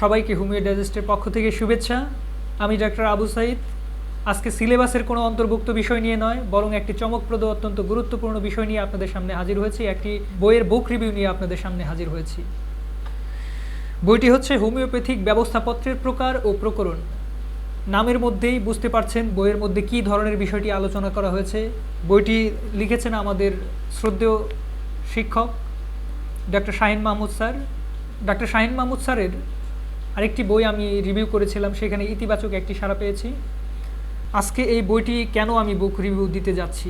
সবাইকে হোমিও ডাইজেস্টের পক্ষ থেকে শুভেচ্ছা। আমি ডাক্তার আবু সাইদ। আজকে সিলেবাসের কোনো অন্তর্ভুক্ত বিষয় নিয়ে নয়, বরং একটি চমকপ্রদ অত্যন্ত গুরুত্বপূর্ণ বিষয় নিয়ে আপনাদের সামনে হাজির হয়েছি। একটি বইয়ের বুক রিভিউ নিয়ে আপনাদের সামনে হাজির হয়েছি। বইটি হচ্ছে হোমিওপ্যাথিক ব্যবস্থাপত্রের প্রকার ও প্রকরণ। নামের মধ্যেই বুঝতে পারছেন বইয়ের মধ্যে কী ধরনের বিষয়টি আলোচনা করা হয়েছে। বইটি লিখেছেন আমাদের শ্রদ্ধেয় শিক্ষক doctor Shahin Mahmud sir. Doctor Shahin Mahmud স্যারের আরেকটি বই আমি রিভিউ করেছিলাম, সেখানে ইতিবাচক একটি সাড়া পেয়েছি। আজকে এই বইটি কেন আমি বুক রিভিউ দিতে যাচ্ছি,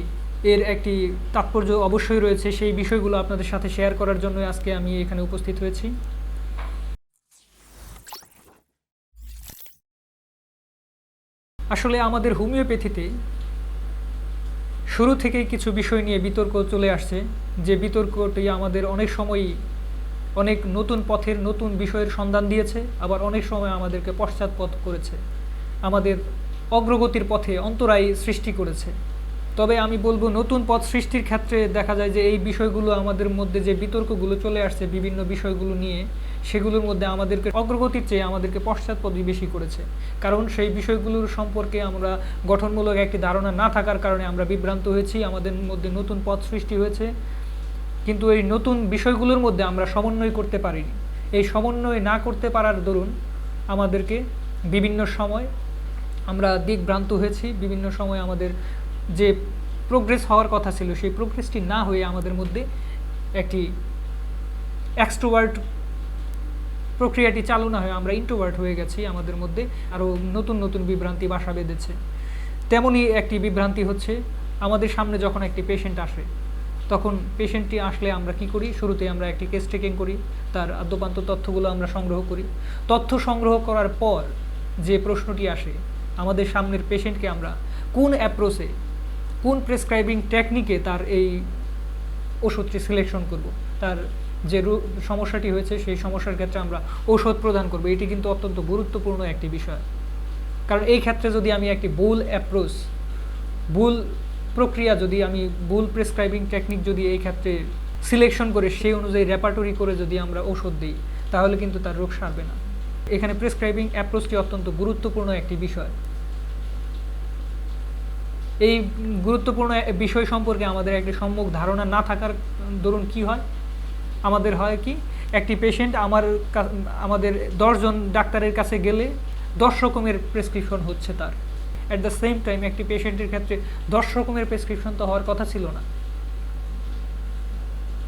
এর একটি তাৎপর্য অবশ্যই রয়েছে। সেই বিষয়গুলো আপনাদের সাথে শেয়ার করার জন্য আজকে আমি এখানে উপস্থিত হয়েছি। আসলে আমাদের হোমিওপ্যাথিতে শুরু থেকেই কিছু বিষয় নিয়ে বিতর্ক চলে আসছে, যে বিতর্কটি আমাদের অনেক সময়ই অনেক নতুন পথের নতুন বিষয়ের সন্ধান দিয়েছে, আবার অনেক সময় আমাদেরকে পশ্চাৎপদ করেছে, আমাদের অগ্রগতির পথে অন্তরায় সৃষ্টি করেছে। তবে আমি বলবো, নতুন পথ সৃষ্টির ক্ষেত্রে দেখা যায় যে এই বিষয়গুলো আমাদের মধ্যে যে বিতর্কগুলো চলে আসছে বিভিন্ন বিষয়গুলো নিয়ে, সেগুলোর মধ্যে আমাদেরকে অগ্রগতির চেয়ে আমাদেরকে পশ্চাৎপদই বেশি করেছে। কারণ সেই বিষয়গুলোর সম্পর্কে আমরা গঠনমূলক একটি ধারণা না থাকার কারণে আমরা বিভ্রান্ত হয়েছি, আমাদের মধ্যে নতুন পথ সৃষ্টি হয়েছে, কিন্তু এই নতুন বিষয়গুলোর মধ্যে আমরা সমন্বয় করতে পারিনি। এই সমন্বয় না করতে পারার দরুন আমাদেরকে বিভিন্ন সময় আমরা দিকভ্রান্ত হয়েছি। বিভিন্ন সময় আমাদের যে প্রোগ্রেস হওয়ার কথা ছিল, সেই প্রোগ্রেসটি না হয়ে আমাদের মধ্যে একটি এক্সট্রোভার্ট প্রক্রিয়াটি চালু না হয়ে আমরা ইন্ট্রোভার্ট হয়ে গেছি। আমাদের মধ্যে আরও নতুন নতুন বিভ্রান্তি বাসা বেঁধেছে। তেমনই একটি বিভ্রান্তি হচ্ছে, আমাদের সামনে যখন একটি পেশেন্ট আসে, তখন পেশেন্টটি আসলে আমরা কি করি, শুরুতে আমরা একটি কেস টেকিং করি, তার আদ্যোপান্ত তথ্যগুলো আমরা সংগ্রহ করি। তথ্য সংগ্রহ করার পর যে প্রশ্নটি আসে, আমাদের সামনের পেশেন্টকে আমরা কোন অ্যাপ্রোচে, কোন প্রেসক্রাইবিং টেকনিকে তার এই ওষুধটি সিলেকশন করব, তার যে সমস্যাটি হয়েছে সেই সমস্যার ক্ষেত্রে আমরা ঔষধ প্রদান করব। এটি কিন্তু অত্যন্ত গুরুত্বপূর্ণ একটি বিষয়। কারণ এই ক্ষেত্রে যদি আমি একটি ভুল অ্যাপ্রোচ, ভুল প্রক্রিয়া, যদি আমি ভুল প্রেসক্রাইবিং টেকনিক যদি এই ক্ষেত্রে সিলেকশন করে সেই অনুযায়ী রেপার্টরি করে যদি আমরা ওষুধ দিই, তাহলে কিন্তু তার রোগ সারবে না। এখানে প্রেসক্রাইবিং অ্যাপ্রোচটি অত্যন্ত গুরুত্বপূর্ণ একটি বিষয়। এই গুরুত্বপূর্ণ বিষয় সম্পর্কে আমাদের একটি সম্যক ধারণা না থাকার দরুন কি হয়, আমাদের হয় কি, একটি পেশেন্ট আমাদের 10 জন ডাক্তারের কাছে গেলে 10 রকমের প্রেসক্রিপশন হচ্ছে তার। অ্যাট দ্য সেম টাইম একটি পেশেন্টের ক্ষেত্রে 10 রকমের প্রেসক্রিপশন তো হওয়ার কথা ছিল না।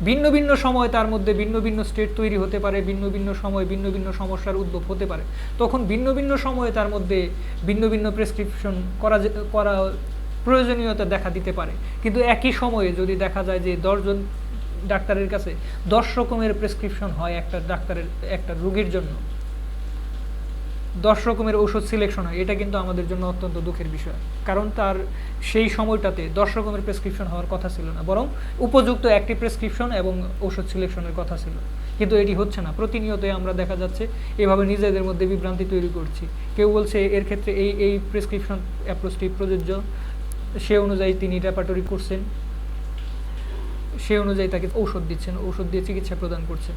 ভিন্ন ভিন্ন সময় তার মধ্যে ভিন্ন ভিন্ন স্টেট তৈরি হতে পারে, ভিন্ন ভিন্ন সময় ভিন্ন ভিন্ন সমস্যার উদ্ভব হতে পারে। তখন ভিন্ন ভিন্ন সময়ে তার মধ্যে ভিন্ন ভিন্ন প্রেসক্রিপশন করা প্রয়োজনীয়তা দেখা দিতে পারে। কিন্তু একই সময়ে যদি দেখা যায় যে 10 জন ডাক্তারের কাছে 10 রকমের প্রেসক্রিপশন হয় একটা রোগীর জন্য, 10 রকমের ওষুধ সিলেকশন হয়, এটা কিন্তু আমাদের জন্য অত্যন্ত দুঃখের বিষয়। কারণ তার সেই সময়টাতে 10 রকমের প্রেসক্রিপশন হওয়ার কথা ছিল না, বরং উপযুক্ত একটি প্রেসক্রিপশন এবং ওষুধ সিলেকশনের কথা ছিল। কিন্তু এটি হচ্ছে না। প্রতিনিয়তই আমরা দেখা যাচ্ছে এভাবে নিজেদের মধ্যে বিভ্রান্তি তৈরি করছি। কেউ বলছে এর ক্ষেত্রে এই প্রেসক্রিপশন অ্যাপ্রোচটি প্রযোজ্য, সে অনুযায়ী তিনি রেপার্টরি করছেন, সে অনুযায়ী তাকে ঔষধ দিচ্ছেন, ঔষধ দিয়ে চিকিৎসা প্রদান করছেন।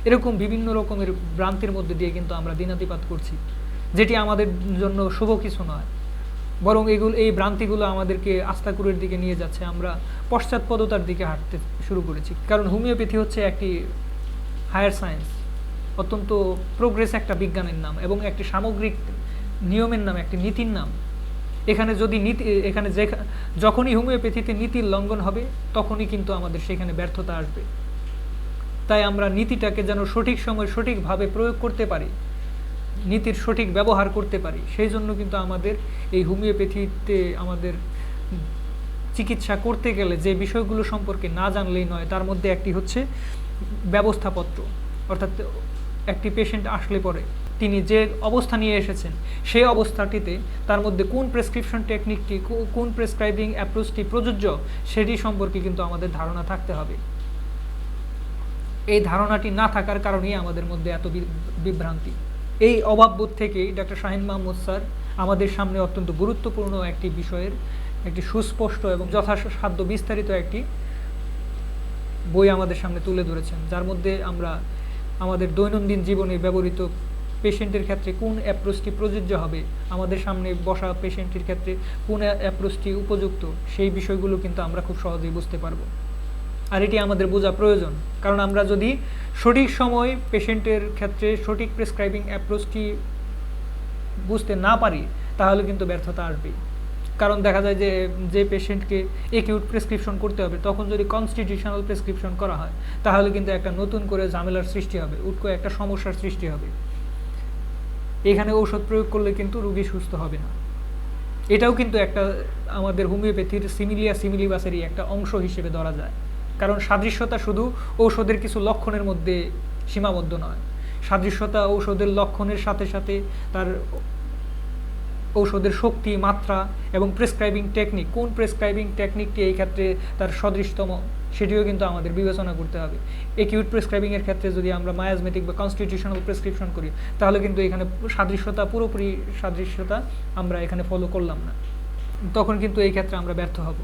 এরকম বিভিন্ন রকমের ভ্রান্তির মধ্যে দিয়ে কিন্তু আমরা দিনাতিপাত করছি, যেটি আমাদের জন্য শুভ কিছু নয়। বরং এই ভ্রান্তিগুলো আমাদেরকে আস্তাকুরের দিকে নিয়ে যাচ্ছে। আমরা পশ্চাৎপদতার দিকে হাঁটতে শুরু করেছি। কারণ হোমিওপ্যাথি হচ্ছে একটি হায়ার সায়েন্স, অত্যন্ত প্রোগ্রেস একটা বিজ্ঞানের নাম এবং একটি সামগ্রিক নিয়মের নাম, একটি নীতির নাম। এখানে যখনই হোমিওপ্যাথিতে নীতির লঙ্ঘন হবে, তখনই কিন্তু আমাদের সেখানে ব্যর্থতা আসবে। তাই আমরা নীতিটাকে যেন সঠিক সময় সঠিকভাবে প্রয়োগ করতে পারি, নীতির সঠিক ব্যবহার করতে পারি, সেই জন্য কিন্তু আমাদের এই হোমিওপ্যাথিতে আমাদের চিকিৎসা করতে গেলে যে বিষয়গুলো সম্পর্কে না জানলেই নয়, তার মধ্যে একটি হচ্ছে ব্যবস্থাপত্র। অর্থাৎ একটি পেশেন্ট আসলে পরে তিনি যে অবস্থা নিয়ে এসেছেন, সেই অবস্থাটিতে তার মধ্যে কোন প্রেসক্রিপশন টেকনিকটি, কোন প্রেসক্রাইবিং অ্যাপ্রোচটি প্রযোজ্য, সেটি সম্পর্কে কিন্তু আমাদের ধারণা থাকতে হবে। এই ধারণাটি না থাকার কারণেই আমাদের মধ্যে এত বিভ্রান্তি। এই অভাববোধ থেকেই ডক্টর শাহিন মাহমুদ স্যার আমাদের সামনে অত্যন্ত গুরুত্বপূর্ণ একটি বিষয়ের একটি সুস্পষ্ট এবং যথাসাধ্য বিস্তারিত একটি বই আমাদের সামনে তুলে ধরেছেন, যার মধ্যে আমরা আমাদের দৈনন্দিন জীবনে ব্যবহৃত পেশেন্টের ক্ষেত্রে কোন অ্যাপ্রোচটি প্রযোজ্য হবে, আমাদের সামনে বসা পেশেন্টের ক্ষেত্রে কোন অ্যাপ্রোচটি উপযুক্ত, সেই বিষয়গুলো কিন্তু আমরা খুব সহজেই বুঝতে পারবো। আর এটি আমাদের বোঝা প্রয়োজন, কারণ আমরা যদি সঠিক সময় পেশেন্টের ক্ষেত্রে সঠিক প্রেসক্রাইবিং অ্যাপ্রোচটি বুঝতে না পারি তাহলে কিন্তু ব্যর্থতা আসবেই। কারণ দেখা যায় যে যে পেশেন্টকে একিউট প্রেসক্রিপশন করতে হবে তখন যদি কনস্টিটিউশনাল প্রেসক্রিপশন করা হয় তাহলে কিন্তু একটা নতুন করে ঝামেলার সৃষ্টি হবে, উটকো একটা সমস্যার সৃষ্টি হবে। এখানে ঔষধ প্রয়োগ করলে কিন্তু রোগী সুস্থ হবে না। এটাও কিন্তু একটা আমাদের হোমিওপ্যাথির সিমিলিয়া সিমিলিবাসেরই একটা অংশ হিসেবে ধরা যায়। কারণ সাদৃশ্যতা শুধু ঔষধের কিছু লক্ষণের মধ্যে সীমাবদ্ধ নয়, সাদৃশ্যতা ঔষধের লক্ষণের সাথে সাথে তার ঔষধের শক্তি, মাত্রা এবং প্রেসক্রাইবিং টেকনিক, কোন প্রেসক্রাইবিং টেকনিকটি এই ক্ষেত্রে তার সদৃশতম সেটিও কিন্তু আমাদের বিবেচনা করতে হবে। একিউট প্রেসক্রাইবিংয়ের ক্ষেত্রে যদি আমরা মায়াজমেটিক বা কনস্টিটিউশনাল প্রেসক্রিপশন করি তাহলে কিন্তু এখানে সাদৃশ্যতা, পুরোপুরি সাদৃশ্যতা আমরা এখানে ফলো করলাম না, তখন কিন্তু এই ক্ষেত্রে আমরা ব্যর্থ হব,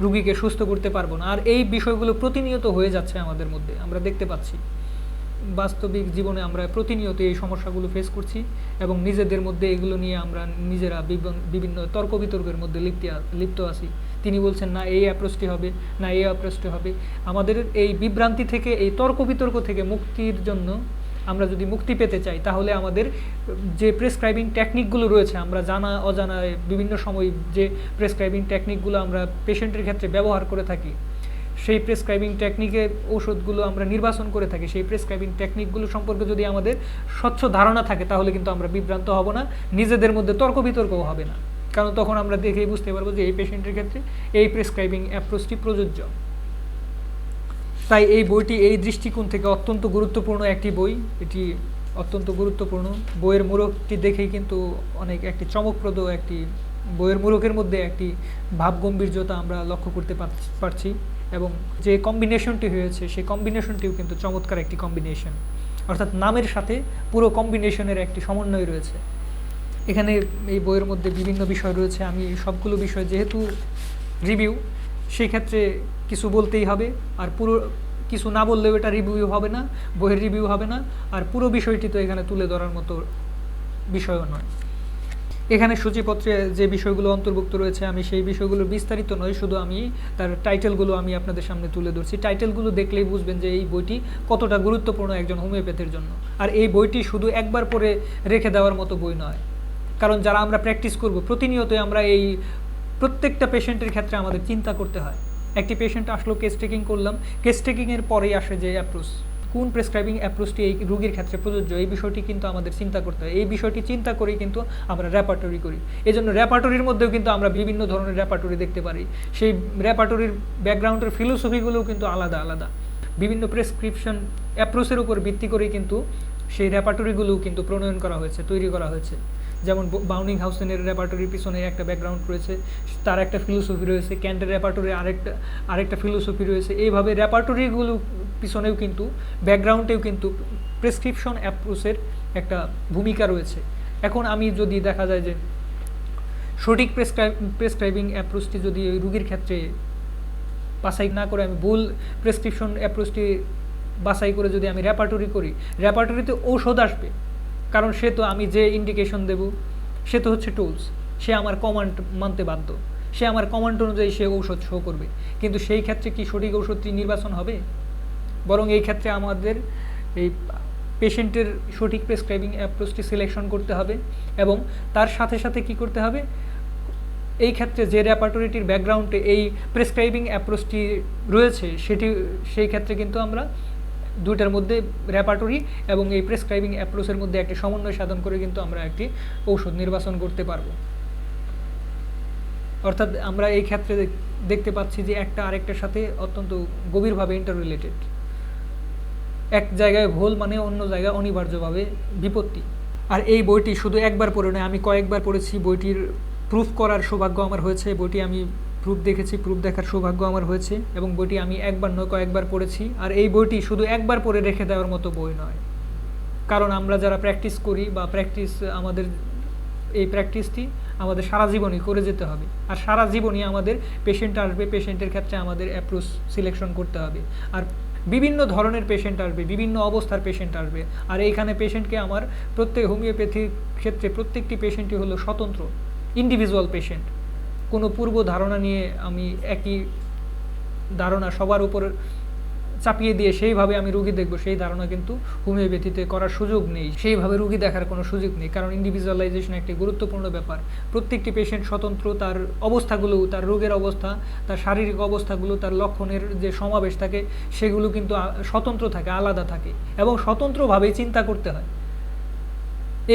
রুগীকে সুস্থ করতে পারবো না। আর এই বিষয়গুলো প্রতিনিয়ত হয়ে যাচ্ছে আমাদের মধ্যে, আমরা দেখতে পাচ্ছি বাস্তবিক জীবনে আমরা প্রতিনিয়ত এই সমস্যাগুলো ফেস করছি এবং নিজেদের মধ্যে এগুলো নিয়ে আমরা নিজেরা বিভিন্ন তর্ক বিতর্কের মধ্যে লিপ্ত আছি। তিনি বলছেন না এই অ্যাপ্রোচটি হবে, না এই অ্যাপ্রোচটি হবে। আমাদের এই বিভ্রান্তি থেকে, এই তর্ক বিতর্ক থেকে মুক্তির জন্য আমরা যদি মুক্তি পেতে চাই তাহলে আমাদের যে প্রেসক্রাইবিং টেকনিকগুলো রয়েছে, আমরা জানা অজানায় বিভিন্ন সময় যে প্রেসক্রাইবিং টেকনিকগুলো আমরা পেশেন্টের ক্ষেত্রে ব্যবহার করে থাকি, সেই প্রেসক্রাইবিং টেকনিকের ঔষধগুলো আমরা নির্বাচন করে থাকি, সেই প্রেসক্রাইবিং টেকনিকগুলো সম্পর্কে যদি আমাদের স্বচ্ছ ধারণা থাকে তাহলে কিন্তু আমরা বিভ্রান্ত হব না, নিজেদের মধ্যে তর্ক বিতর্কও হবে না। কারণ তখন আমরা দেখেই বুঝতে পারবো যে এই পেশেন্টের ক্ষেত্রে এই প্রেসক্রাইবিং অ্যাপ্রোচটি প্রযোজ্য। তাই এই বইটি এই দৃষ্টিকোণ থেকে অত্যন্ত গুরুত্বপূর্ণ একটি বই, এটি অত্যন্ত গুরুত্বপূর্ণ। বইয়ের মোড়কটি দেখেই কিন্তু অনেক একটি চমকপ্রদ একটি বইয়ের মোড়কের মধ্যে একটি ভাবগম্ভীর্যতা আমরা লক্ষ্য করতে পারছি এবং যে কম্বিনেশনটি হয়েছে সেই কম্বিনেশনটিও কিন্তু চমৎকার একটি কম্বিনেশন, অর্থাৎ নামের সাথে পুরো কম্বিনেশনের একটি সমন্বয় রয়েছে। এখানে এই বইয়ের মধ্যে বিভিন্ন বিষয় রয়েছে, আমি সবগুলো বিষয় যেহেতু রিভিউ সেই ক্ষেত্রে কিছু বলতেই হবে, আর পুরো কিছু না বললেও এটা রিভিউ হবে না, বইয়ের রিভিউ হবে না, আর পুরো বিষয়টি তো এখানে তুলে ধরার মতো বিষয়ও নয়। এখানে সূচিপত্রে যে বিষয়গুলো অন্তর্ভুক্ত রয়েছে আমি সেই বিষয়গুলো বিস্তারিত নয়, শুধু আমি তার টাইটেলগুলো আমি আপনাদের সামনে তুলে ধরছি। টাইটেলগুলো দেখলেই বুঝবেন যে এই বইটি কতটা গুরুত্বপূর্ণ একজন হোমিওপ্যাথের জন্য। আর এই বইটি শুধু একবার পড়ে রেখে দেওয়ার মতো বই নয়, কারণ যারা আমরা প্র্যাকটিস করব প্রতিনিয়তই আমরা এই প্রত্যেকটা পেশেন্টের ক্ষেত্রে আমাদের চিন্তা করতে হয়। একটি পেশেন্ট আসলো, কেস টেকিং করলাম, কেস টেকিংয়ের পরেই আসে যে অ্যাপ্রোচ, কোন প্রেসক্রাইবিং অ্যাপ্রোচটি এই রোগীর ক্ষেত্রে প্রযোজ্য, এই বিষয়টি কিন্তু আমাদের চিন্তা করতে হয়। এই বিষয়টি চিন্তা করেই কিন্তু আমরা রেপার্টরি করি। এই জন্য রেপার্টরির মধ্যেও কিন্তু আমরা বিভিন্ন ধরনের রেপার্টরি দেখতে পারি, সেই রেপার্টরির ব্যাকগ্রাউন্ডের ফিলোসফিগুলোও কিন্তু আলাদা আলাদা। বিভিন্ন প্রেসক্রিপশন অ্যাপ্রোচের উপর ভিত্তি করেই কিন্তু সেই রেপার্টরিগুলোও কিন্তু প্রণয়ন করা হয়েছে, তৈরি করা হয়েছে। যেমন বাউনিংহাউসেনের রেপার্টরির পিছনে একটা ব্যাকগ্রাউন্ড রয়েছে, তার একটা ফিলোসফি রয়েছে, ক্যান্টের রেপার্টরির আরেকটা ফিলোসফি রয়েছে। এইভাবে রেপার্টরিগুলো পিছনেও কিন্তু ব্যাকগ্রাউন্ডেও কিন্তু প্রেসক্রিপশন অ্যাপ্রোচের একটা ভূমিকা রয়েছে। এখন আমি যদি দেখা যায় যে সঠিক প্রেসক্রাইবিং অ্যাপ্রোচটি যদি রোগীর ক্ষেত্রে বাছাই না করে আমি ভুল প্রেসক্রিপশন অ্যাপ্রোচটি বাছাই করে যদি আমি রেপার্টরি করি, রেপার্টরিতে ঔষধ আসবে, কারণ সে তো আমি যে ইন্ডিকেশন দেব সে তো হচ্ছে টুলস, সে আমার কমান্ড মানতে বাধ্য, সে আমার কমান্ড অনুযায়ী সে ঔষধ শো করবে। কিন্তু সেই ক্ষেত্রে কি সঠিক ঔষধটি নির্বাচন হবে? বরং এই ক্ষেত্রে আমাদের এই পেশেন্টের সঠিক প্রেসক্রাইবিং অ্যাপ্রোচটি সিলেকশন করতে হবে এবং তার সাথে সাথে কি করতে হবে, এই ক্ষেত্রে যে রেপার্টরিটির ব্যাকগ্রাউন্ডে এই প্রেসক্রাইবিং অ্যাপ্রোচটি রয়েছে সেই ক্ষেত্রে কিন্তু আমরা দুইটার মধ্যে রেপার্টরি এবং এই প্রেসক্রাইবিং অ্যাপ্রোচের মধ্যে একটি সমন্বয় সাধন করে কিন্তু আমরা একটি ঔষধ নির্বাচন করতে পারবো। অর্থাৎ আমরা এই ক্ষেত্রে দেখতে পাচ্ছি যে একটা আরেকটার সাথে অত্যন্ত গভীরভাবে ইন্টাররিলেটেড। এক জায়গায় ভুল মানে অন্য জায়গায় অনিবার্যভাবে বিপত্তি। আর এই বইটি শুধু একবার পড়ে নয়, আমি কয়েকবার পড়েছি, বইটির প্রুফ করার সৌভাগ্য আমার হয়েছে, বইটি আমি প্রুফ দেখেছি, প্রুফ দেখার সৌভাগ্য আমার হয়েছে এবং বইটি আমি একবার নয় কয়েকবার পড়েছি। আর এই বইটি শুধু একবার পড়ে রেখে দেওয়ার মতো বই নয়, কারণ আমরা যারা প্র্যাকটিস করি বা আমাদের এই প্র্যাকটিসটি আমাদের সারা জীবনই করে যেতে হবে। আর সারা জীবনই আমাদের পেশেন্ট আসবে, পেশেন্টের ক্ষেত্রে আমাদের অ্যাপ্রোচ সিলেকশন করতে হবে। আর বিভিন্ন ধরনের পেশেন্ট আসবে, বিভিন্ন অবস্থার পেশেন্ট আসবে। আর এইখানে পেশেন্টকে আমার প্রত্যেক হোমিওপ্যাথির ক্ষেত্রে প্রত্যেকটি পেশেন্টই হলো স্বতন্ত্র, ইন্ডিভিজুয়াল পেশেন্ট। কোনো পূর্ব ধারণা নিয়ে আমি একই ধারণা সবার উপর চাপিয়ে দিয়ে সেইভাবে আমি রুগী দেখব, সেই ধারণা কিন্তু হোমিওপ্যাথিতে করার সুযোগ নেই। সেইভাবে রুগী দেখার কোনো সুযোগ নেই, কারণ ইন্ডিভিজুয়ালাইজেশন একটি গুরুত্বপূর্ণ ব্যাপার। প্রত্যেকটি পেশেন্ট স্বতন্ত্র, তার অবস্থাগুলো, তার রোগের অবস্থা, তার শারীরিক অবস্থাগুলো, তার লক্ষণের যে সমাবেশ থাকে সেগুলো কিন্তু স্বতন্ত্র থাকে, আলাদা থাকে, এবং স্বতন্ত্রভাবেই চিন্তা করতে হয়।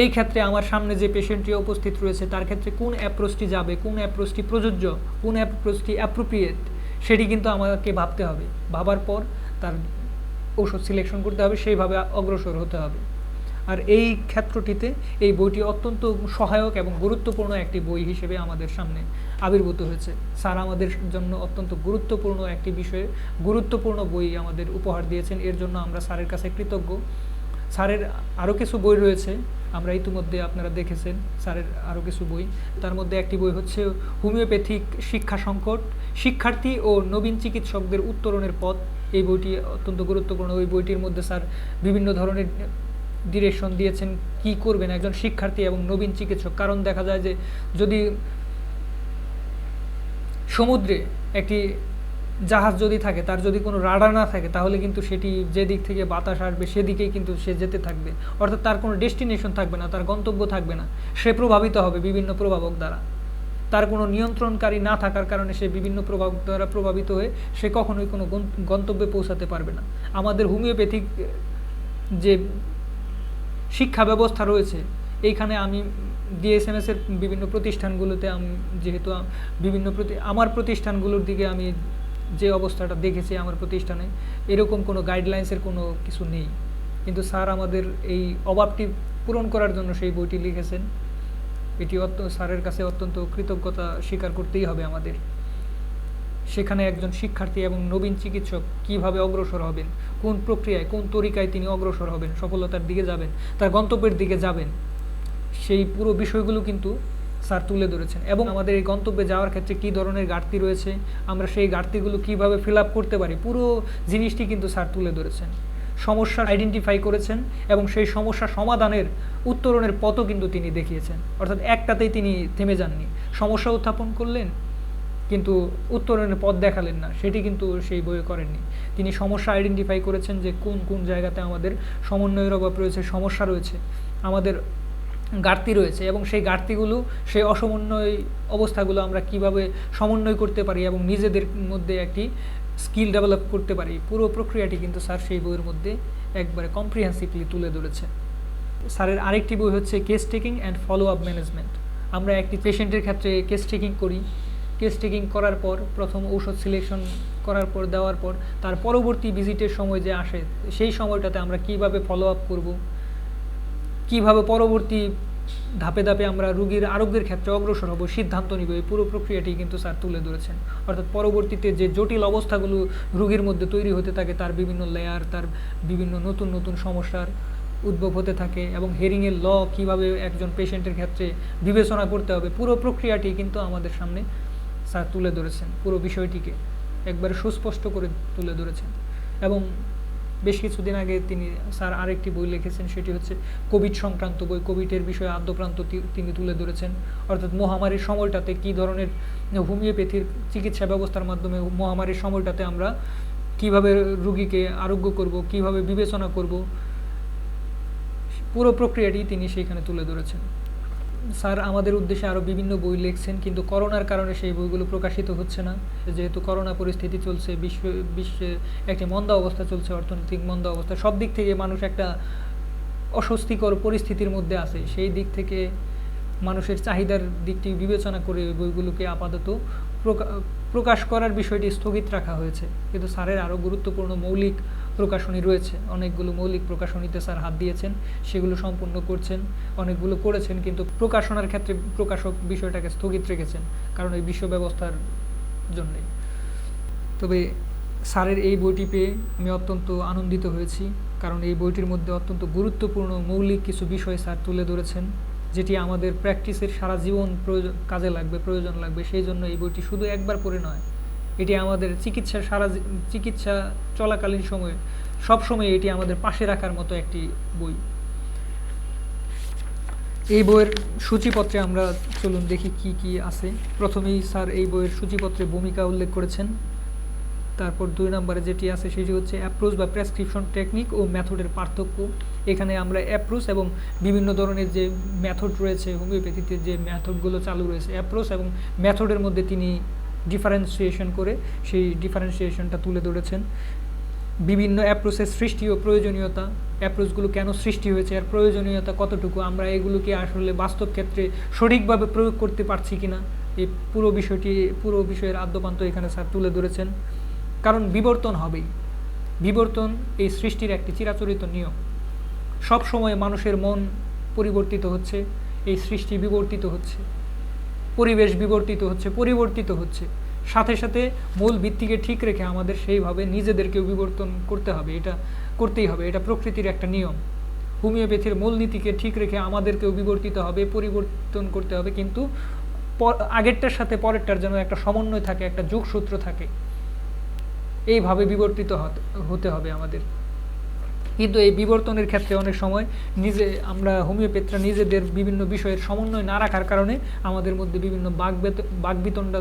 এই ক্ষেত্রে আমার সামনে যে পেশেন্টটি উপস্থিত রয়েছে তার ক্ষেত্রে কোন অ্যাপ্রোচটি যাবে, কোন অ্যাপ্রোচটি প্রযোজ্য, কোন অ্যাপ্রোচটি অ্যাপ্রোপ্রিয়েট, সেটি কিন্তু আমাকে ভাবতে হবে। ভাবার পর তার ঔষধ সিলেকশন করতে হবে, সেইভাবে অগ্রসর হতে হবে। আর এই ক্ষেত্রটিতে এই বইটি অত্যন্ত সহায়ক এবং গুরুত্বপূর্ণ একটি বই হিসেবে আমাদের সামনে আবির্ভূত হয়েছে। স্যার আমাদের জন্য অত্যন্ত গুরুত্বপূর্ণ একটি বিষয়ে গুরুত্বপূর্ণ বই আমাদের উপহার দিয়েছেন, এর জন্য আমরা স্যারের কাছে কৃতজ্ঞ। স্যারের আরও কিছু বই রয়েছে, আমরা ইতিমধ্যে আপনারা দেখেছেন স্যারের আরও কিছু বই। তার মধ্যে একটি বই হচ্ছে হোমিওপ্যাথিক শিক্ষা সংকট, শিক্ষার্থী ও নবীন চিকিৎসকদের উত্তরণের পথ। এই বইটি অত্যন্ত গুরুত্বপূর্ণ। ওই বইটির মধ্যে স্যার বিভিন্ন ধরনের ডিরেকশন দিয়েছেন কি করবেন একজন শিক্ষার্থী এবং নবীন চিকিৎসক। কারণ দেখা যায় যে যদি সমুদ্রে একটি জাহাজ যদি থাকে, তার যদি কোনো রাডার না থাকে, তাহলে কিন্তু সেটি যে দিক থেকে বাতাস আসবে সেদিকেই কিন্তু সে যেতে থাকবে। অর্থাৎ তার কোনো ডেস্টিনেশন থাকবে না, তার গন্তব্য থাকবে না। সে প্রভাবিত হবে বিভিন্ন প্রভাবক দ্বারা। তার কোনো নিয়ন্ত্রণকারী না থাকার কারণে সে বিভিন্ন প্রভাব দ্বারা প্রভাবিত হয়ে সে কখনোই কোনো গন্তব্যে পৌঁছাতে পারবে না। আমাদের হোমিওপ্যাথিক যে শিক্ষা ব্যবস্থা রয়েছে, এইখানে আমি ডিএসএমএসের বিভিন্ন প্রতিষ্ঠানগুলোতে আমি যেহেতু আমার প্রতিষ্ঠানগুলোর দিকে আমি যে অবস্থাটা দেখেছি আমার প্রতিষ্ঠানে, এরকম কোনো গাইডলাইন্সের কোনো কিছু নেই। কিন্তু স্যার আমাদের এই অভাবটি পূরণ করার জন্য সেই বইটি লিখেছেন। এটি স্যারের কাছে অত্যন্ত কৃতজ্ঞতা স্বীকার করতেই হবে আমাদের। সেখানে একজন শিক্ষার্থী এবং নবীন চিকিৎসক কিভাবে অগ্রসর হবেন, কোন প্রক্রিয়ায়, কোন তরিকায় তিনি অগ্রসর হবেন, সফলতার দিকে যাবেন, তার গন্তব্যের দিকে যাবেন, সেই পুরো বিষয়গুলো কিন্তু স্যার তুলে ধরেছেন। এবং আমাদের এই গন্তব্যে যাওয়ার ক্ষেত্রে কী ধরনের ঘাটতি রয়েছে, আমরা সেই ঘাটতিগুলো কীভাবে ফিল আপ করতে পারি, পুরো জিনিসটি কিন্তু স্যার তুলে ধরেছেন। সমস্যা আইডেন্টিফাই করেছেন এবং সেই সমস্যা সমাধানের উত্তরণের পথও কিন্তু তিনি দেখিয়েছেন। অর্থাৎ একটাতেই তিনি থেমে যাননি, সমস্যা উত্থাপন করলেন কিন্তু উত্তরণের পথ দেখালেন না, সেটি কিন্তু সেই বইয়ে করেননি। তিনি সমস্যা আইডেন্টিফাই করেছেন যে কোন কোন জায়গাতে আমাদের সমন্বয়ের অভাব রয়েছে, সমস্যা রয়েছে, আমাদের ঘাটতি রয়েছে, এবং সেই ঘাটতিগুলো, সেই অসমন্বয় অবস্থাগুলো আমরা কিভাবে সমন্বয় করতে পারি এবং নিজেদের মধ্যে একটি স্কিল ডেভেলপ করতে পারি। পুরো প্রক্রিয়াটি কিন্তু স্যার সেই বইয়ের মধ্যে একবারে কম্প্রিহেন্সিভলি তুলে ধরেছে। স্যারের আরেকটি বই হচ্ছে case taking and follow up management. আমরা একটি পেশেন্টের ক্ষেত্রে কেস টেকিং করি, কেস টেকিং করার পর প্রথম ঔষধ সিলেকশন করার পর দেওয়ার পর তার পরবর্তী ভিজিটের সময় যে আসে, সেই সময়টাতে আমরা কিভাবে ফলো আপ করব, কিভাবে পরবর্তী ধাপে ধাপে আমরা রুগীর আরোগ্যের ক্ষেত্রে অগ্রসর হব, সিদ্ধান্ত নিব, এই পুরো প্রক্রিয়াটি কিন্তু স্যার তুলে ধরেছেন। অর্থাৎ পরবর্তীতে যে জটিল অবস্থাগুলো রুগীর মধ্যে তৈরি হতে থাকে, তার বিভিন্ন লেয়ার, তার বিভিন্ন নতুন নতুন সমস্যার উদ্ভব হতে থাকে, এবং হেরিংয়ের ল কীভাবে একজন পেশেন্টের ক্ষেত্রে বিবেচনা করতে হবে, পুরো প্রক্রিয়াটি কিন্তু আমাদের সামনে স্যার তুলে ধরেছেন। পুরো বিষয়টিকে একবারে সুস্পষ্ট করে তুলে ধরেছেন। এবং বেশ কিছুদিন আগে স্যার আরেকটি বই লিখেছেন, সেটি হচ্ছে কোভিড সংক্রান্ত বই। কোভিডের বিষয়ে আদ্যপ্রান্ত তিনি তুলে ধরেছেন। অর্থাৎ মহামারীর সময়টাতে কী ধরনের হোমিওপ্যাথির চিকিৎসা ব্যবস্থার মাধ্যমে মহামারীর সময়টাতে আমরা কিভাবে রুগীকে আরোগ্য করব, কিভাবে বিবেচনা করব, পুরো প্রক্রিয়াটি তিনি সেইখানে তুলে ধরেছেন। স্যার আমাদের উদ্দেশ্যে আরও বিভিন্ন বই লিখছেন, কিন্তু করোনার কারণে সেই বইগুলো প্রকাশিত হচ্ছে না। যেহেতু করোনা পরিস্থিতি চলছে, বিশ্বে একটি মন্দা অবস্থা চলছে, অর্থনৈতিক মন্দা অবস্থা, সব দিক থেকে মানুষ একটা অস্বস্তিকর পরিস্থিতির মধ্যে আছে। সেই দিক থেকে মানুষের চাহিদার দিকটি বিবেচনা করে বইগুলোকে আপাতত প্রকাশ করার বিষয়টি স্থগিত রাখা হয়েছে। কিন্তু স্যারের আরও গুরুত্বপূর্ণ মৌলিক প্রকাশনী রয়েছে, অনেকগুলো মৌলিক প্রকাশনীতে স্যার হাত দিয়েছেন, সেগুলো সম্পূর্ণ করছেন, অনেকগুলো করেছেন, কিন্তু প্রকাশনার ক্ষেত্রে প্রকাশক বিষয়টাকে স্থগিত রেখেছেন কারণ এই বিশ্ব ব্যবস্থার জন্যে। তবে স্যারের এই বইটি পেয়ে আমি অত্যন্ত আনন্দিত হয়েছি, কারণ এই বইটির মধ্যে অত্যন্ত গুরুত্বপূর্ণ মৌলিক কিছু বিষয় স্যার তুলে ধরেছেন। যেটি আমাদের প্র্যাকটিসের সারা জীবন কাজে লাগবে, প্রয়োজন লাগবে। সেই জন্য এই বইটি শুধু একবার পড়ে নয়, এটি আমাদের চিকিৎসা চলাকালীন সময়ে সবসময় এটি আমাদের পাশে রাখার মতো একটি বই। এই বইয়ের সূচিপত্রে আমরা চলুন দেখি কি কি আছে। প্রথমেই স্যার এই বইয়ের সূচিপত্রে ভূমিকা উল্লেখ করেছেন। তারপর 2 নম্বরে যেটি আছে সেটি হচ্ছে অ্যাপ্রোচ বা প্রেসক্রিপশন টেকনিক ও মেথডের পার্থক্য। এখানে আমরা অ্যাপ্রোচ এবং বিভিন্ন ধরনের যে মেথড রয়েছে হোমিওপ্যাথিতে, যে মেথডগুলো চালু রয়েছে অ্যাপ্রোচ এবং মেথডের মধ্যে তিনি ডিফারেন্সিয়েশন করে সেই ডিফারেন্সিয়েশনটা তুলে ধরেছেন। বিভিন্ন অ্যাপ্রোচের সৃষ্টি ও প্রয়োজনীয়তা, অ্যাপ্রোচগুলো কেন সৃষ্টি হয়েছে, আর প্রয়োজনীয়তা কতটুকু, আমরা এগুলোকে আসলে বাস্তব ক্ষেত্রে সঠিকভাবে প্রয়োগ করতে পারছি কিনা, এই পুরো বিষয়ের আদ্যপান্ত এখানে স্যার তুলে ধরেছেন। কারণ বিবর্তন হবেই, বিবর্তন এই সৃষ্টির একটি চিরাচরিত নিয়ম। সব সময় মানুষের মন পরিবর্তিত হচ্ছে, এই সৃষ্টি বিবর্তিত হচ্ছে, পরিবেশ পরিবর্তিত হচ্ছে। সাথে সাথে মূল ভিত্তিকে ঠিক রেখে আমাদের সেইভাবে নিজেদেরকেও বিবর্তন করতে হবে, এটা করতেই হবে, এটা প্রকৃতির একটা নিয়ম। হোমিওপ্যাথির মূলনীতিকে ঠিক রেখে আমাদেরকেও বিবর্তিত হবে, পরিবর্তন করতে হবে, কিন্তু আগেরটার সাথে পরেরটার যেন একটা সমন্বয় থাকে, একটা যোগসূত্র থাকে, এইভাবে বিবর্তিত হতে হবে আমাদের। কিন্তু এই বিবর্তনের ক্ষেত্রে অনেক সময় আমরা হোমিওপ্যাথরা নিজেদের বিভিন্ন বিষয়ের সমন্বয় না রাখার কারণে আমাদের মধ্যে বিভিন্ন বাগবিতণ্ডা